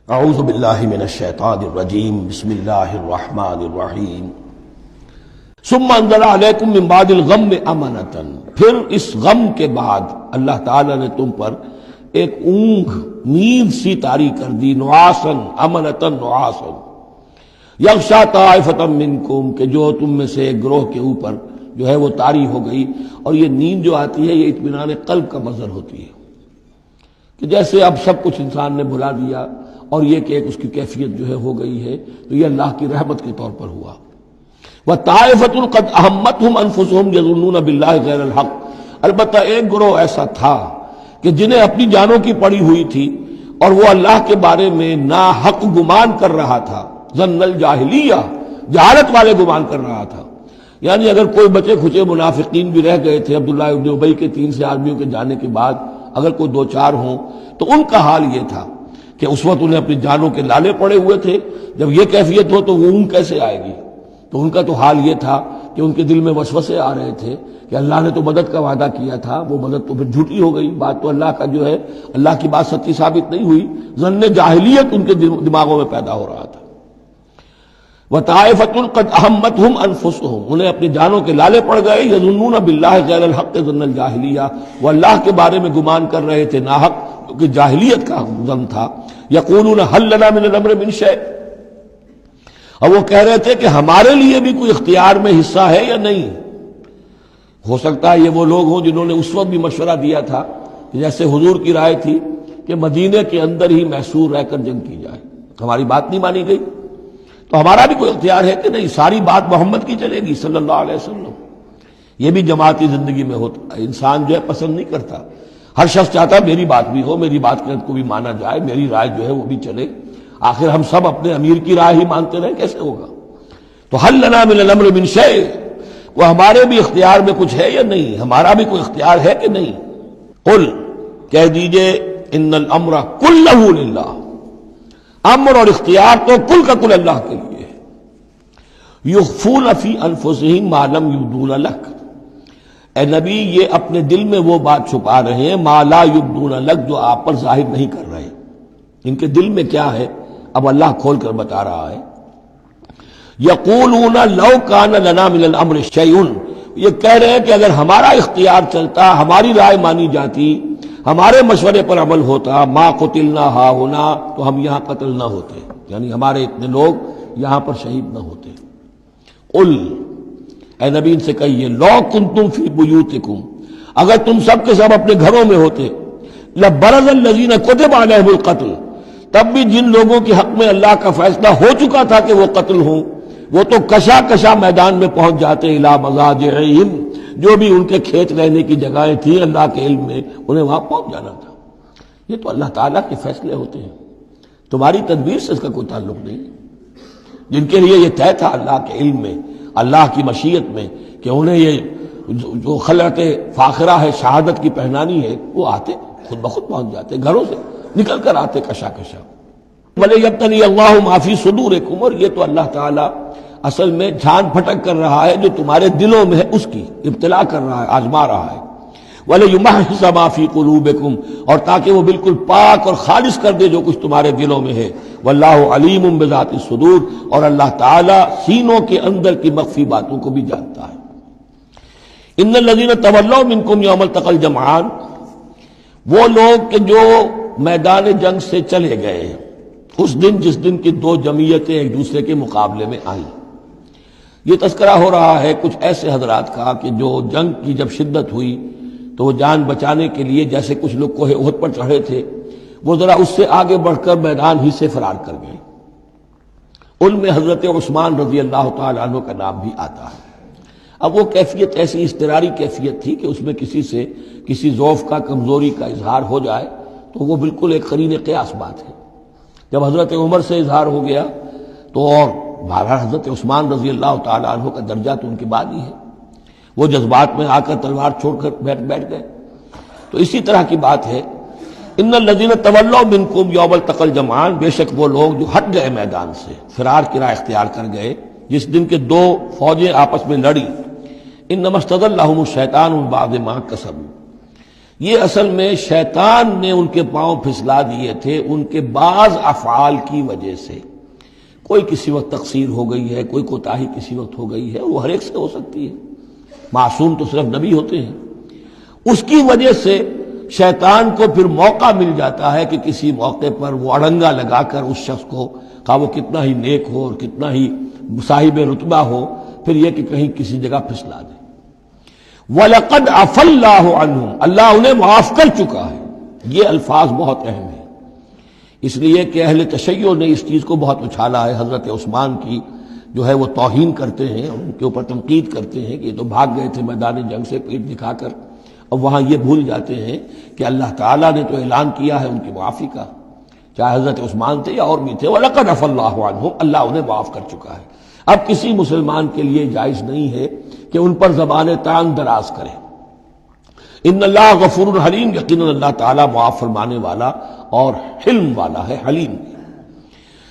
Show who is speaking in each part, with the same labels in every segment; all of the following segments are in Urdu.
Speaker 1: اعوذ باللہ من الشیطان الرجیم بسم اللہ الرحمن الرحیم ثم انزل علیکم من بعد الغم امنۃ، پھر اس غم کے بعد اللہ تعالیٰ نے تم پر ایک اونگ نیند سی طاری کر دی، نعاسا امنۃ نعاسا یغشا طائفۃ منکم، کہ جو تم میں سے ایک گروہ کے اوپر جو ہے وہ طاری ہو گئی۔ اور یہ نیند جو آتی ہے یہ اطمینان قلب کا مظہر ہوتی ہے، کہ جیسے اب سب کچھ انسان نے بھلا دیا اور یہ کہ ایک اس کی کیفیت جو ہے ہو گئی ہے، تو یہ اللہ کی رحمت کے طور پر ہوا۔ وَطَائِفَةٌ قَدْ أَهَمَّتْهُمْ أَنفُسُهُمْ يَظُنُّونَ بِاللَّهِ غَيْرَ الْحَقِّ، البتہ ایک گروہ ایسا تھا کہ جنہیں اپنی جانوں کی پڑی ہوئی تھی اور وہ اللہ کے بارے میں ناحق گمان کر رہا تھا، ظن الجاہلیہ، جہالت والے گمان کر رہا تھا۔ یعنی اگر کوئی بچے کھچے منافقین بھی رہ گئے تھے عبداللہ ابن ابی کے 300 آدمیوں کے جانے کے بعد، اگر کوئی دو چار ہوں تو ان کا حال یہ تھا کہ اس وقت انہیں اپنی جانوں کے لالے پڑے ہوئے تھے، جب یہ کیفیت ہو تو وہ اونگ کیسے آئے گی؟ تو ان کا تو حال یہ تھا کہ ان کے دل میں وسوسے آ رہے تھے کہ اللہ نے تو مدد کا وعدہ کیا تھا، وہ مدد تو پھر جھوٹی ہو گئی، بات تو اللہ کا جو ہے اللہ کی بات سچی ثابت نہیں ہوئی۔ ظن جاہلیت ان کے دماغوں میں پیدا ہو رہا تھا۔ وَطَائِفَةٌ قَدْ أَهَمَّتْهُمْ أَنفُسُهُمْ، انہیں اپنی جانوں کے لالے پڑ گئے، يَظُنُّونَ بِاللَّهِ غَيْرَ الْحَقِّ ظَنَّ الْجَاهِلِيَّةِ، وہ اللہ کے بارے میں گمان کر رہے تھے ناحق، کیونکہ جاہلیت کا ظن تھا۔ يَقُولُونَ هَلْ لَنَا مِنَ الْأَمْرِ مِنْ شَيْءٍ، اور وہ کہہ رہے تھے کہ ہمارے لیے بھی کوئی اختیار میں حصہ ہے یا نہیں۔ ہو سکتا ہے یہ وہ لوگ ہوں جنہوں نے اس وقت بھی مشورہ دیا تھا کہ جیسے حضور کی رائے تھی کہ مدینے کے اندر ہی محصور رہ کر جنگ کی جائے، ہماری بات نہیں مانی گئی تو ہمارا بھی کوئی اختیار ہے کہ نہیں، ساری بات محمد کی چلے گی صلی اللہ علیہ وسلم۔ یہ بھی جماعتی زندگی میں ہوتا ہے، انسان جو ہے پسند نہیں کرتا، ہر شخص چاہتا ہے میری بات بھی ہو، میری بات کو بھی مانا جائے، میری رائے جو ہے وہ بھی چلے۔ آخر ہم سب اپنے امیر کی رائے ہی مانتے رہیں، کیسے ہوگا؟ تو حل لنا من الامر من شیء، وہ ہمارے بھی اختیار میں کچھ ہے یا نہیں، ہمارا بھی کوئی اختیار ہے کہ نہیں۔ قل، کہہ دیجئے، ان الامر کلہ للہ، امر اور اختیار تو کل کا کل اللہ کے لیے ہے۔ یخفون فی انفسہم ما لم یبدون لک، اے نبی یہ اپنے دل میں وہ بات چھپا رہے ہیں ما لا یبدون لک، جو آپ پر ظاہر نہیں کر رہے۔ ان کے دل میں کیا ہے اب اللہ کھول کر بتا رہا ہے۔ یقولون لو کان لنا من الامر شیء، یہ کہہ رہے ہیں کہ اگر ہمارا اختیار چلتا، ہماری رائے مانی جاتی، ہمارے مشورے پر عمل ہوتا، ما قتلنا ہاہنا، تو ہم یہاں قتل نہ ہوتے، یعنی ہمارے اتنے لوگ یہاں پر شہید نہ ہوتے۔ قل، اے نبی ان سے کہیے، لو کنتم فی بیوتکم، اگر تم سب کے سب اپنے گھروں میں ہوتے، لبرز الذین کتب علیہم القتل، تب بھی جن لوگوں کے حق میں اللہ کا فیصلہ ہو چکا تھا کہ وہ قتل ہوں، وہ تو کشا کشا میدان میں پہنچ جاتے، الی مضاجعہم، جو بھی ان کے کھیت رہنے کی جگہیں تھیں اللہ کے علم میں، انہیں وہاں پہنچ جانا تھا۔ یہ تو اللہ تعالیٰ کے فیصلے ہوتے ہیں، تمہاری تدبیر سے اس کا کوئی تعلق نہیں۔ جن کے لیے یہ طے تھا اللہ کے علم میں، اللہ کی مشیت میں، کہ انہیں یہ جو خلعت فاخرہ ہے، شہادت کی پہنانی ہے، وہ آتے خود بخود پہنچ جاتے، گھروں سے نکل کر آتے کشا کشا۔ وَلِيَبْتَلِيَ اللَّهُ مَا فِي صُدُورِكُمْ، اور یہ تو اللہ تعالیٰ اصل میں جھان پھٹک کر رہا ہے جو تمہارے دلوں میں ہے، اس کی ابتلا کر رہا ہے، آزما رہا ہے۔ وَلِيُمَحِّصَ مَا فِي قُلُوبِكُمْ، اور تاکہ وہ بالکل پاک اور خالص کر دے جو کچھ تمہارے دلوں میں ہے۔ وَاللَّهُ عَلِيمٌ بِذَاتِ الصُّدُورِ، اور اللہ تعالیٰ سینوں کے اندر کی مخفی باتوں کو بھی جانتا ہے۔ إِنَّ الَّذِينَ تَوَلَّوْا مِنكُمْ يَوْمَ الْتَقَى الْجَمْعَانِ، وہ لوگ کہ جو میدان جنگ سے چلے گئے اس دن جس دن کی دو جمعیتیں ایک دوسرے کے مقابلے میں آئیں۔ یہ تذکرہ ہو رہا ہے کچھ ایسے حضرات کا کہ جو جنگ کی جب شدت ہوئی تو وہ جان بچانے کے لیے، جیسے کچھ لوگ کوہ احد پر چڑھے تھے، وہ ذرا اس سے آگے بڑھ کر میدان ہی سے فرار کر گئے۔ ان میں حضرت عثمان رضی اللہ تعالیٰ عنہ کا نام بھی آتا ہے۔ اب وہ کیفیت ایسی اضطراری کیفیت تھی کہ اس میں کسی سے کسی ضعف کا، کمزوری کا اظہار ہو جائے تو وہ بالکل ایک قرین قیاس بات ہے۔ جب حضرت عمر سے اظہار ہو گیا تو اور بہرحال حضرت عثمان رضی اللہ تعالیٰ عنہ کا درجہ تو ان کے بعد ہی ہے، وہ جذبات میں آ کر تلوار چھوڑ کر بیٹھ گئے۔ تو اسی طرح کی بات ہے، ان الذین تولوا منکم یوم التقى الجمعان، بے شک وہ لوگ جو ہٹ گئے میدان سے، فرار کی راہ اختیار کر گئے جس دن کے دو فوجیں آپس میں لڑی۔ انما استزلهم الشیطان بعد ما کسبوا، یہ اصل میں شیطان نے ان کے پاؤں پھسلا دیے تھے ان کے بعض افعال کی وجہ سے۔ کوئی کسی وقت تقصیر ہو گئی ہے، کوئی کوتاہی کسی وقت ہو گئی ہے، وہ ہر ایک سے ہو سکتی ہے، معصوم تو صرف نبی ہوتے ہیں۔ اس کی وجہ سے شیطان کو پھر موقع مل جاتا ہے کہ کسی موقع پر وہ اڑنگا لگا کر اس شخص کو، خواہ وہ کتنا ہی نیک ہو اور کتنا ہی صاحب رتبہ ہو، پھر یہ کہ کہیں کسی جگہ پھسلا دے۔ وَلَقَدْ عَفَا اللَّهُ عَنْهُمْ، اللہ انہیں معاف کر چکا ہے۔ یہ الفاظ بہت اہم ہیں، اس لیے کہ اہل تشیع نے اس چیز کو بہت اچھالا ہے۔ حضرت عثمان کی جو ہے وہ توہین کرتے ہیں، ان کے اوپر تنقید کرتے ہیں کہ یہ تو بھاگ گئے تھے میدان جنگ سے پیٹ دکھا کر، اور وہاں یہ بھول جاتے ہیں کہ اللہ تعالیٰ نے تو اعلان کیا ہے ان کی معافی کا، چاہے حضرت عثمان تھے یا اور بھی تھے۔ وَلَقَدْ عَفَا اللَّهُ عَنْهُمْ، اللہ انہیں معاف کر چکا ہے۔ اب کسی مسلمان کے لیے جائز نہیں ہے کہ ان پر زبان تان دراز کرے۔ ان اللہ غفور حلیم، یقیناً اللہ تعالیٰ معاف فرمانے والا اور حلم والا ہے، حلیم۔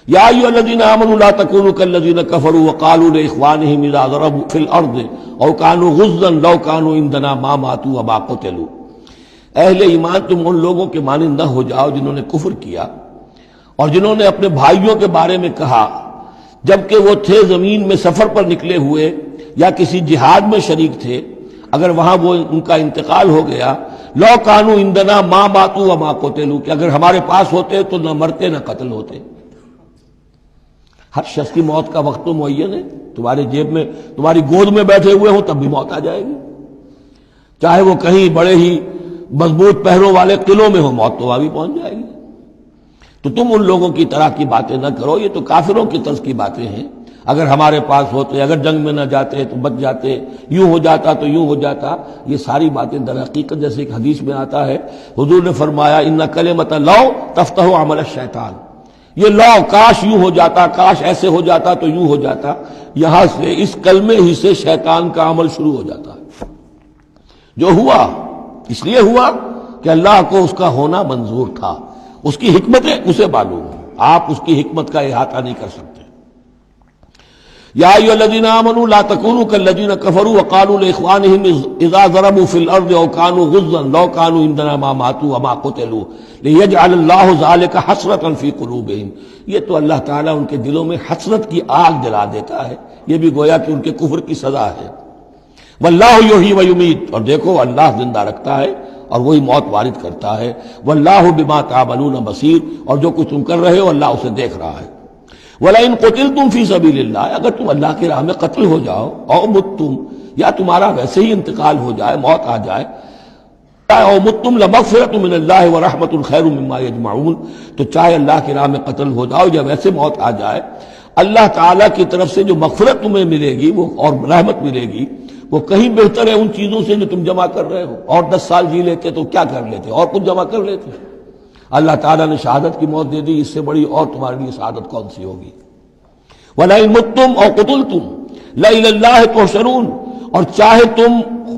Speaker 1: یا ایھا الذین آمنوا لا تکونوا کالذین کفروا وقالوا لاخوانہم اذا ضربوا فی الارض او کانوا غزا لو کانوا عندنا ما ماتوا وما قتلوا، اہل ایمان تم ان لوگوں کے مانند نہ ہو جاؤ جنہوں نے کفر کیا اور جنہوں نے اپنے بھائیوں کے بارے میں کہا جبکہ وہ تھے زمین میں سفر پر نکلے ہوئے یا کسی جہاد میں شریک تھے، اگر وہاں وہ ان کا انتقال ہو گیا، لو کانوا عندنا ما ماتوا وما قتلوا، کہ اگر ہمارے پاس ہوتے تو نہ مرتے نہ قتل ہوتے۔ ہر شخص کی موت کا وقت تو معین ہے، تمہارے جیب میں، تمہاری گود میں بیٹھے ہوئے ہوں تب بھی موت آ جائے گی، چاہے وہ کہیں بڑے ہی مضبوط پہروں والے قلعوں میں ہو، موت تو وہاں بھی پہنچ جائے گی۔ تو تم ان لوگوں کی طرح کی باتیں نہ کرو، یہ تو کافروں کی طرز کی باتیں ہیں۔ اگر ہمارے پاس ہوتے، اگر جنگ میں نہ جاتے تو بچ جاتے، یوں ہو جاتا تو یوں ہو جاتا، یہ ساری باتیں در حقیقت جیسے ایک حدیث میں آتا ہے، حضور نے فرمایا ان کلمۃ لو تفتح عمل الشیطان، یہ لو کاش یوں ہو جاتا، کاش ایسے ہو جاتا تو یوں ہو جاتا، یہاں سے اس کلمے ہی سے شیطان کا عمل شروع ہو جاتا ہے۔ جو ہوا اس لیے ہوا کہ اللہ کو اس کا ہونا منظور تھا، اس کی حکمتیں اسے معلوم ہیں، آپ اس کی حکمت کا احاطہ نہیں کر سکتے۔ یا ایھا الذین آمنوا لا تکونوا کالذین کفروا وقالوا لاخوانہم اذا ضربوا فی الارض او کانوا غزا لو کانوا عندنا ما ماتوا وما قتلوا لیجعل اللہ ذلک حسرۃ فی قلوبہم، یہ تو اللہ تعالیٰ ان کے دلوں میں حسرت کی آگ جلا دیتا ہے، یہ بھی گویا کہ ان کے کفر کی سزا ہے۔ واللہ یحیی و یمیت، اور دیکھو اللہ زندہ رکھتا ہے اور وہی موت وارد کرتا ہے۔ واللہ بما تعملون بصیر، اور جو کچھ تم کر رہے ہو اللہ اسے دیکھ رہا ہے۔ وَلَئِن قُتِلْتُمْ فِي سَبِيلِ اللَّهِ، اگر تم اللہ کی راہ میں قتل ہو جاؤ، او متم، یا تمہارا ویسے ہی انتقال ہو جائے، موت آ جائے، او متم لمغفرۃ من اللہ ورحمۃ خیر مما یجمعون، تو چاہے اللہ کی راہ میں قتل ہو جاؤ یا ویسے موت آ جائے، اللہ تعالیٰ کی طرف سے جو مغفرت تمہیں ملے گی وہ اور رحمت ملے گی وہ کہیں بہتر ہے ان چیزوں سے جو تم جمع کر رہے ہو۔ اور 10 سال جی لیتے تو کیا کر لیتے، اور کچھ جمع کر لیتے۔ اللہ تعالیٰ نے شہادت کی موت دے دی، اس سے بڑی اور تمہارے لیے شہادت کون سی ہوگی۔ وَلَئِن مُتُّمْ أَوْ قُتِلْتُمْ لَإِلَى اللَّهِ تُحْشَرُونَ، اور چاہے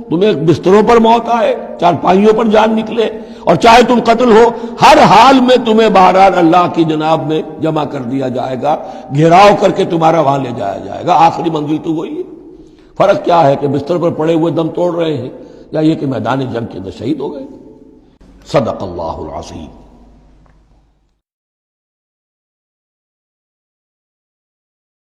Speaker 1: تمہیں بستروں پر موت آئے، چارپائیوں پر جان نکلے، اور چاہے تم قتل ہو، ہر حال میں تمہیں بہرحال اللہ کی جناب میں جمع کر دیا جائے گا، گھیراؤ کر کے تمہارا وہاں لے جایا جائے گا۔ آخری منزل تو وہی ہے۔ فرق کیا ہے کہ بستر پر پڑے ہوئے دم توڑ رہے ہیں، یا یہ کہ میدان جنگ کے اندر شہید ہو گئے۔ صدق اللہ العظیم۔